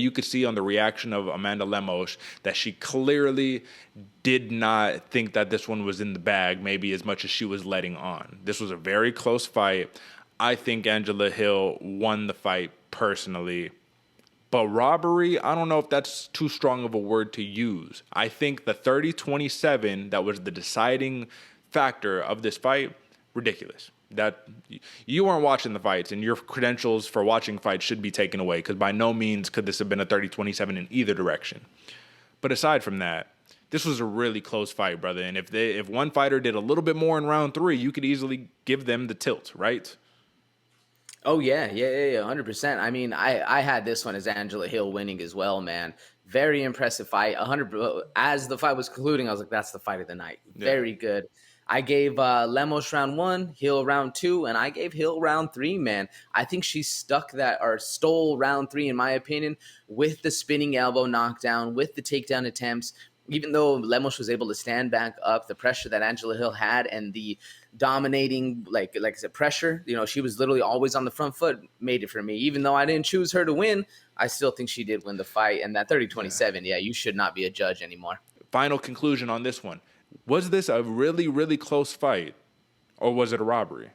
You could see on the reaction of Amanda Lemos that she clearly did not think that this one was in the bag, maybe as much as she was letting on. This was a very close fight. I think Angela Hill won the fight personally. But robbery, I don't know if that's too strong of a word to use. I think the 30-27 that was the deciding factor of this fight, ridiculous. That you weren't watching the fights, and your credentials for watching fights should be taken away, because by no means could this have been a 30-27 in either direction. But aside from that, this was a really close fight, brother. And if one fighter did a little bit more in round 3, you could easily give them the tilt, right? Oh, yeah, 100%. I mean, I had this one as Angela Hill winning as well, man. Very impressive fight. 100. As the fight was concluding, I was like, that's the fight of the night. Yeah. Very good. I gave Lemos round 1, Hill round 2, and I gave Hill round 3, man. I think she stole round 3, in my opinion, with the spinning elbow knockdown, with the takedown attempts. Even though Lemos was able to stand back up, the pressure that Angela Hill had and the dominating, like I said, pressure, she was literally always on the front foot, made it for me. Even though I didn't choose her to win, I still think she did win the fight. And that 30-27, you should not be a judge anymore. Final conclusion on this one. Was this a really, really close fight, or was it a robbery?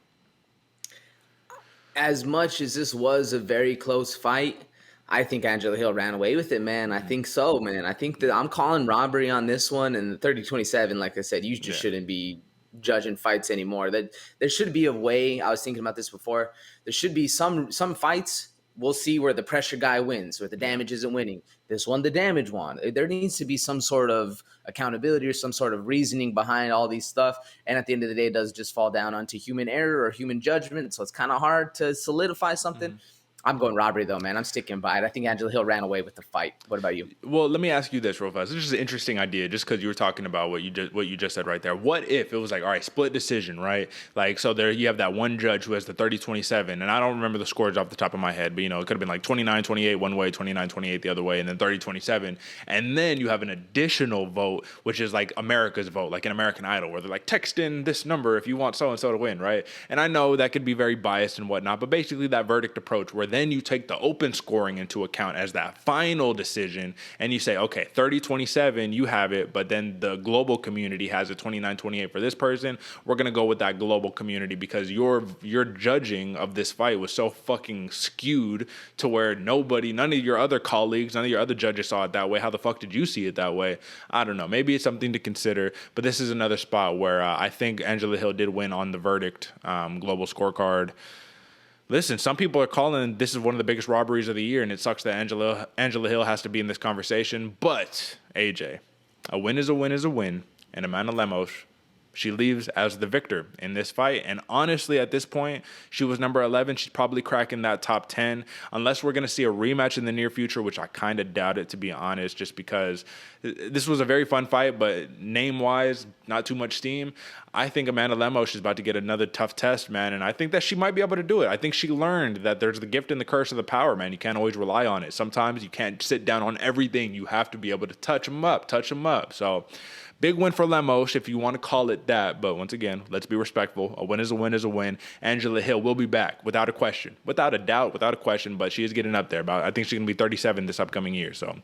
As much as this was a very close fight, I think Angela Hill ran away with it, man. I think so, man. I think that I'm calling robbery on this one. And the 30-27, like I said, you just shouldn't be judging fights anymore. That there should be a way. I was thinking about this before. There should be some fights. We'll see where the pressure guy wins, where the damage isn't winning. This one, the damage won. There needs to be some sort of accountability or some sort of reasoning behind all these stuff. And at the end of the day, it does just fall down onto human error or human judgment. So it's kind of hard to solidify something. Mm-hmm. I'm going robbery, though, man. I'm sticking by it. I think Angela Hill ran away with the fight. What about you? Well, let me ask you this real fast. This is an interesting idea, just because you were talking about what you just said right there. What if it was like, all right, split decision, right? Like, so there you have that one judge who has the 30-27, and I don't remember the scores off the top of my head, but, it could have been like 29-28 one way, 29-28 the other way, and then 30-27. And then you have an additional vote, which is like America's vote, like an American Idol, where they're like, text in this number if you want so-and-so to win, right? And I know that could be very biased and whatnot, but basically that verdict approach where then you take the open scoring into account as that final decision, and you say, okay, 30-27, you have it, but then the global community has a 29-28 for this person. We're going to go with that global community because your judging of this fight was so fucking skewed to where none of your other colleagues, none of your other judges saw it that way. How the fuck did you see it that way? I don't know. Maybe it's something to consider, but this is another spot where I think Angela Hill did win on the verdict global scorecard. Listen, some people are calling this is one of the biggest robberies of the year, and it sucks that Angela Hill has to be in this conversation. But, AJ, a win is a win is a win, and Amanda Lemos, she leaves as the victor in this fight. And honestly, at this point, she was number 11. She's probably cracking that top 10, unless we're going to see a rematch in the near future, which I kind of doubt it, to be honest, just because this was a very fun fight, but name-wise, not too much steam. I think Amanda Lemos is about to get another tough test, man, and I think that she might be able to do it. I think she learned that there's the gift and the curse of the power, man. You can't always rely on it. Sometimes you can't sit down on everything. You have to be able to touch them up. So big win for Lemos, if you want to call it that. But once again, let's be respectful. A win is a win is a win. Angela Hill will be back without a question, without a doubt, without a question. But she is getting up there. I think she's going to be 37 this upcoming year. So